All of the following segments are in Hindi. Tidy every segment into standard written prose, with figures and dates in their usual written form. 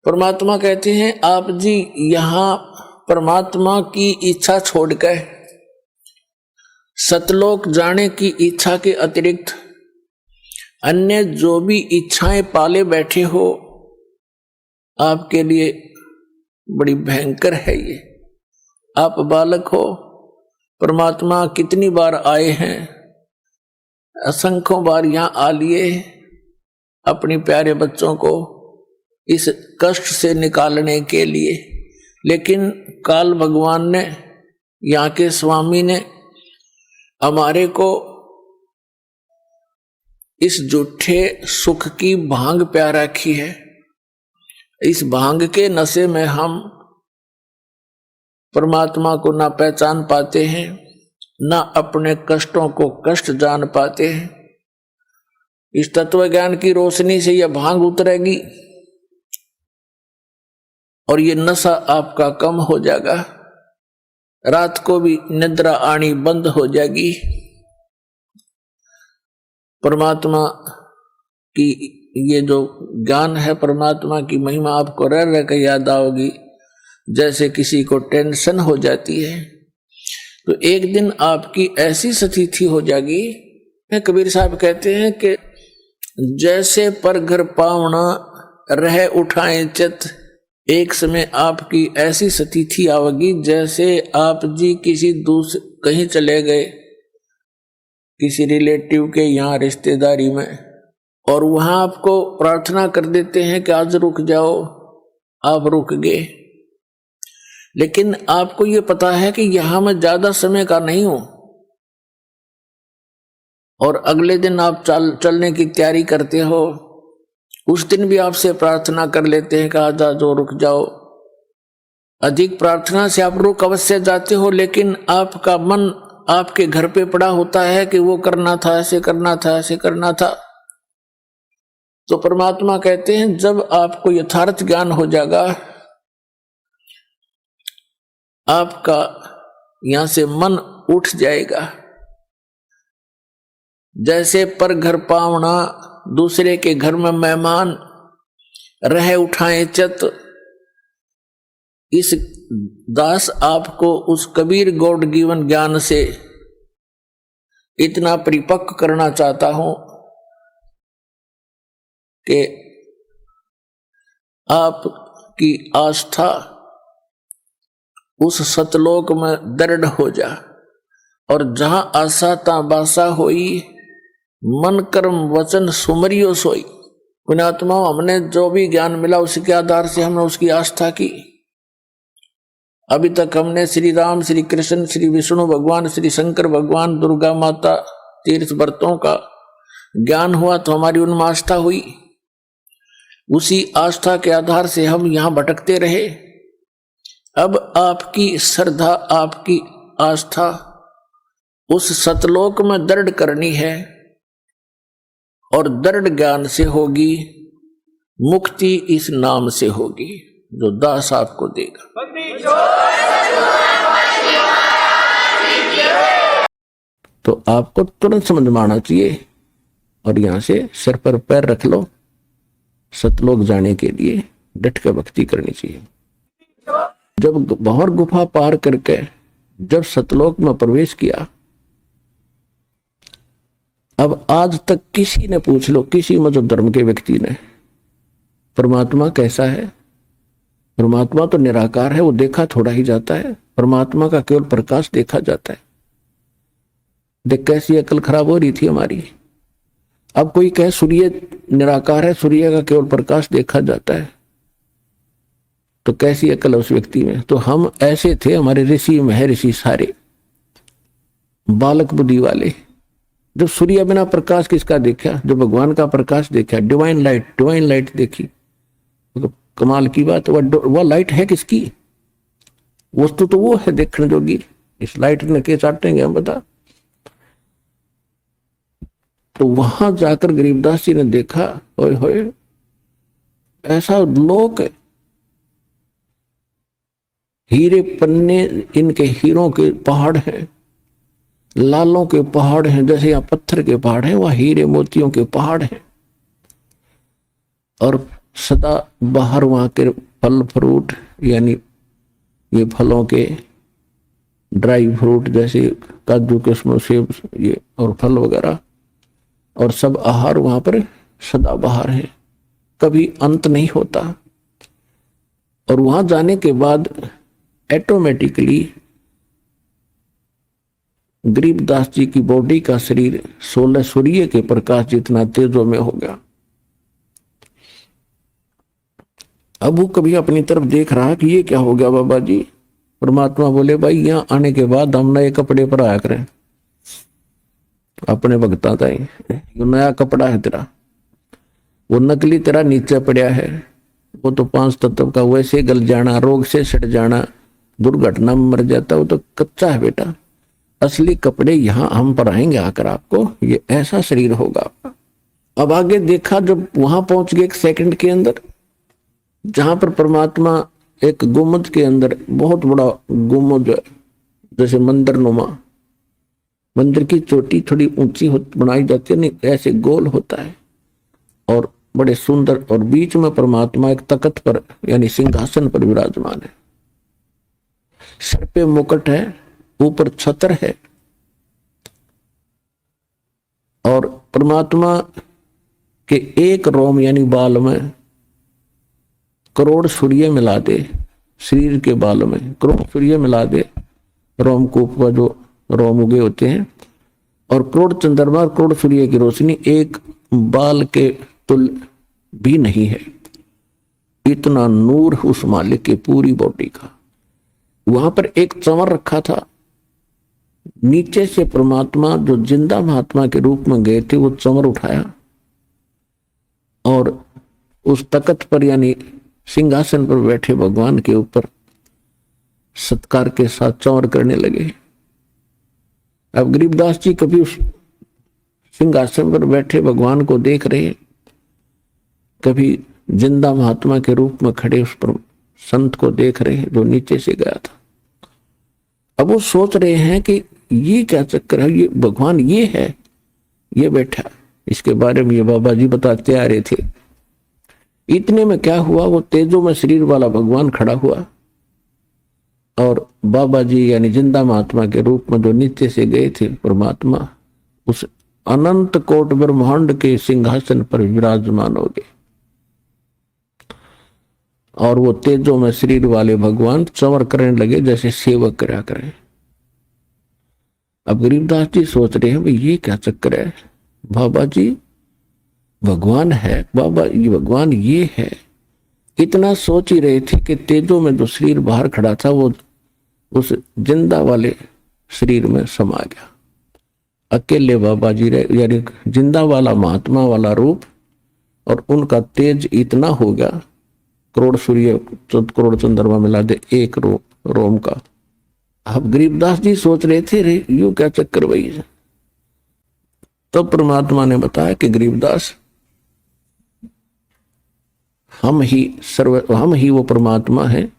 परमात्मा कहते हैं आप जी यहाँ परमात्मा की इच्छा छोड़कर सतलोक जाने की इच्छा के अतिरिक्त अन्य जो भी इच्छाएं पाले बैठे हो, आपके लिए बड़ी भयंकर है ये। आप बालक हो, परमात्मा कितनी बार आए हैं, असंख्यों बार यहाँ आ लिए अपने प्यारे बच्चों को इस कष्ट से निकालने के लिए, लेकिन काल भगवान ने, यहाँ के स्वामी ने हमारे को इस झूठे सुख की भांग प्या रखी है। इस भांग के नशे में हम परमात्मा को ना पहचान पाते हैं, ना अपने कष्टों को कष्ट जान पाते हैं। इस तत्व ज्ञान की रोशनी से यह भांग उतरेगी और ये नशा आपका कम हो जाएगा। रात को भी निद्रा आनी बंद हो जाएगी। परमात्मा की ये जो ज्ञान है, परमात्मा की महिमा आपको रह रह कर याद आओगी। जैसे किसी को टेंशन हो जाती है तो एक दिन आपकी ऐसी स्थिति हो जाएगी। कबीर साहब कहते हैं कि जैसे पर घर पावना रह उठाए चित, एक समय आपकी ऐसी स्थिति आवेगी जैसे आप जी किसी दूसरे कहीं चले गए, किसी रिलेटिव के यहाँ रिश्तेदारी में, और वहां आपको प्रार्थना कर देते हैं कि आज रुक जाओ, आप रुक गए। लेकिन आपको ये पता है कि यहां मैं ज्यादा समय का नहीं हूं, और अगले दिन आप चलने की तैयारी करते हो। उस दिन भी आपसे प्रार्थना कर लेते हैं कि आज जो रुक जाओ। अधिक प्रार्थना से आप रुक अवश्य जाते हो, लेकिन आपका मन आपके घर पे पड़ा होता है कि वो करना था, ऐसे करना था, ऐसे करना था। तो परमात्मा कहते हैं जब आपको यथार्थ ज्ञान हो जाएगा, आपका यहां से मन उठ जाएगा। जैसे पर घर पावना, दूसरे के घर में मेहमान, रह उठाए चित। इस दास आपको उस कबीर गॉड गिवन ज्ञान से इतना परिपक्व करना चाहता हूं कि आपकी आस्था उस सतलोक में दृढ़ हो जा, और जहां आशा ता बासा होई, मन कर्म वचन सुमरियो सोई। पुण्यात्मा, हमने जो भी ज्ञान मिला उसके आधार से हमने उसकी आस्था की। अभी तक हमने श्री राम, श्री कृष्ण, श्री विष्णु भगवान, श्री शंकर भगवान, दुर्गा माता, तीर्थ व्रतों का ज्ञान हुआ तो हमारी उनमें आस्था हुई। उसी आस्था के आधार से हम यहां भटकते रहे। अब आपकी श्रद्धा, आपकी आस्था उस सतलोक में दृढ़ करनी है, और दृढ़ ज्ञान से होगी मुक्ति, इस नाम से होगी जो दास आपको देगा। तो आपको तुरंत समझ में आना चाहिए, और यहां से सिर पर पैर रख लो। सतलोक जाने के लिए डट कर भक्ति करनी चाहिए। जब भंवर गुफा पार करके जब सतलोक में प्रवेश किया, अब आज तक किसी ने पूछ लो, किसी मजहब धर्म के व्यक्ति ने, परमात्मा कैसा है? परमात्मा तो निराकार है, वो देखा थोड़ा ही जाता है। परमात्मा का केवल प्रकाश देखा जाता है। देख कैसी अकल खराब हो रही थी हमारी। अब कोई कहे सूर्य निराकार है, सूर्य का केवल प्रकाश देखा जाता है, तो कैसी अकल है उस व्यक्ति में। तो हम ऐसे थे, हमारे ऋषि महर्षि सारे बालक बुद्धि वाले। जब सूर्य बिना प्रकाश किसका देखा? जो भगवान का प्रकाश देखा, डिवाइन लाइट देखी, तो कमाल की बात। वह लाइट है किसकी? वस्तु तो वो है देखने जोगी। इस लाइट ने के चाटेंगे हम, बता। तो वहां जाकर गरीबदास जी ने देखा, ओए होए, ऐसा लोक है। हीरे पन्ने, इनके हीरों के पहाड़ हैं, लालों के पहाड़ हैं। जैसे यहाँ पत्थर के पहाड़ हैं, वहां हीरे मोतियों के पहाड़ हैं। और सदा बाहर वहां के फल फ्रूट यानी ये फलों के ड्राई फ्रूट जैसे काजू किशमिश सेब ये और फल वगैरह और सब आहार वहां पर सदा बाहर है, कभी अंत नहीं होता। और वहां जाने के बाद ऑटोमेटिकली गरीबदास जी की बॉडी का शरीर 16 सूर्य के प्रकाश जितना तेजों में हो गया। अब वो कभी अपनी तरफ देख रहा कि ये क्या हो गया बाबा जी। परमात्मा बोले भाई यहाँ आने के बाद हम नए कपड़े पर आया करें, अपने भगता था ये नया कपड़ा है तेरा, वो नकली तेरा नीचे पड़ा है, वो तो 5 तत्व का वैसे गल जाना, रोग से सड़ जाना, दुर्घटना में मर जाता, वो तो कच्चा है बेटा। असली कपड़े यहाँ हम पहनाएंगे आकर आपको, ये ऐसा शरीर होगा आपका। अब आगे देखा जब वहां पहुंच गए 1 सेकंड के अंदर, जहां पर परमात्मा एक गुम्बद के अंदर, बहुत बड़ा गुम्बद जैसे मंदिर नुमा, मंदिर की चोटी थोड़ी ऊंची बनाई जाती है, नहीं ऐसे गोल होता है और बड़े सुंदर, और बीच में परमात्मा एक तख्त पर यानी सिंहासन पर विराजमान है। सर पे मुकुट है, ऊपर छत्र है, और परमात्मा के एक रोम यानी बाल में करोड़ सूर्य मिला दे, शरीर के बाल में करोड़ सूर्य मिला दे, रोमकूप का जो रोम उगे होते हैं, और करोड़ चंद्रमा करोड़ सूर्य की रोशनी एक बाल के तुल भी नहीं है। इतना नूर उस मालिक के पूरी बॉडी का। वहां पर एक चंवर रखा था, नीचे से परमात्मा जो जिंदा महात्मा के रूप में गए थे वो चंवर उठाया और उस तख्त पर यानी सिंहासन पर बैठे भगवान के ऊपर सत्कार के साथ चंवर करने लगे। अब गरीबदास जी कभी उस सिंहासन पर बैठे भगवान को देख रहे, कभी जिंदा महात्मा के रूप में खड़े उस पर संत को देख रहे जो नीचे से गया था। अब वो सोच रहे हैं कि ये क्या चक्कर है, ये भगवान ये है, ये बैठा। इसके बारे में ये बाबा जी बताते आ रहे थे। इतने में क्या हुआ, वो तेजों में शरीर वाला भगवान खड़ा हुआ और बाबा जी यानी जिंदा महात्मा के रूप में जो नीचे से गए थे परमात्मा उस अनंत कोट ब्रह्मांड के सिंहासन पर विराजमान हो गए। और वो तेजों में शरीर वाले भगवान चंवर करने लगे जैसे सेवक करा करें। अब गरीबदास जी सोच रहे हैं भाई ये क्या चक्कर है, बाबा जी भगवान है, बाबा ये भगवान ये है। इतना सोच ही रहे थे कि तेजों में जो शरीर बाहर खड़ा था वो उस जिंदा वाले शरीर में समा गया। अकेले बाबा जी रहे, यानी जिंदा वाला महात्मा वाला रूप, और उनका तेज इतना हो गया, करोड़ सूर्य करोड़ चंद्रमा मिला दे एक रोम का। अब गरीबदास जी सोच रहे थे रे यू क्या चक्कर भाई। तो परमात्मा ने बताया कि गरीबदास हम ही वो परमात्मा है,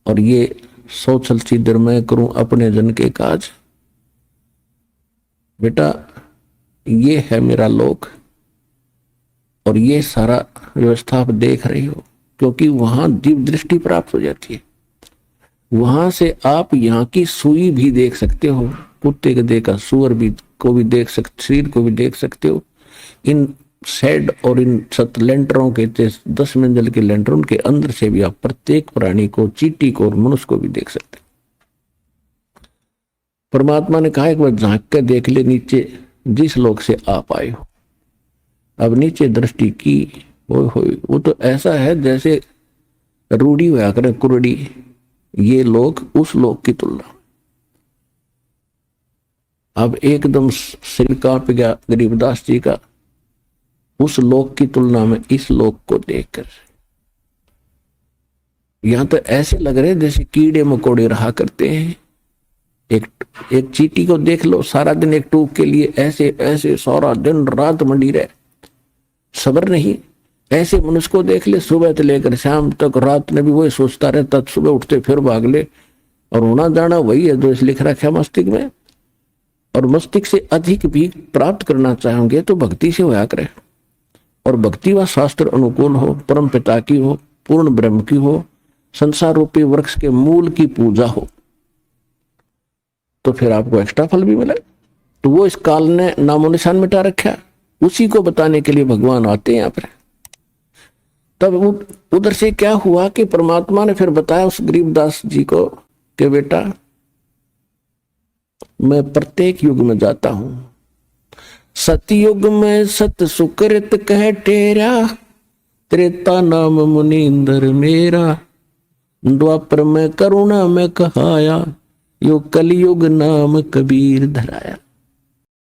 और ये सोचल सिद्धर मैं करूं अपने जन के काज। बेटा ये है मेरा लोक, और ये सारा व्यवस्था आप देख रही हो, क्योंकि वहां दिव्य दृष्टि प्राप्त हो जाती है। वहां से आप यहाँ की सुई भी देख सकते हो, कुत्ते के देखा सुअर भी को भी देख सकते, शरीर को भी देख सकते हो। इन शेड और इन छत लेंटरों के 10 मंजिल के लेंटरों के अंदर से भी आप प्रत्येक प्राणी को, चींटी को और मनुष्य को भी देख सकते। परमात्मा ने कहा एक बार झांक के देख ले नीचे जिस लोक से आप आए हो। अब नीचे दृष्टि की वो तो ऐसा है जैसे रूढ़ी हुआ करे कुरड़ी, ये लोग उस लोक की तुलना। अब एकदम सिर कांप गया गरीबदास जी का उस लोक की तुलना में इस लोक को देखकर। यहां तो ऐसे लग रहे जैसे कीड़े मकोड़े रहा करते हैं। एक चींटी को देख लो, सारा दिन एक टूक के लिए ऐसे ऐसे सारा दिन रात मंडी रहे, सब्र नहीं। ऐसे मनुष्य को देख ले, सुबह से लेकर शाम तक रात में भी वही सोचता रहता, सुबह उठते फिर भाग ले, और होना जाना वही है जो इस लिख रखा है मस्तिष्क में। और मस्तिष्क से अधिक भी प्राप्त करना चाहोगे तो भक्ति से होया करे। और भक्ति व शास्त्र अनुकूल हो, परम पिता की हो, पूर्ण ब्रह्म की हो, संसार रूपी वृक्ष के मूल की पूजा हो, तो फिर आपको एक्स्ट्रा फल भी मिले। तो वो इस काल ने नामो निशान मिटा रखा, उसी को बताने के लिए भगवान आते हैं यहाँ पर। तब उधर से क्या हुआ कि परमात्मा ने फिर बताया उस गरीबदास जी को कि बेटा मैं प्रत्येक युग में जाता हूं, सतयुग में सत सुकृत कह टेरा, त्रेता नाम मुनींद्र मेरा, द्वापर में करुणा में कहाया, यो कलयुग नाम कबीर धराया।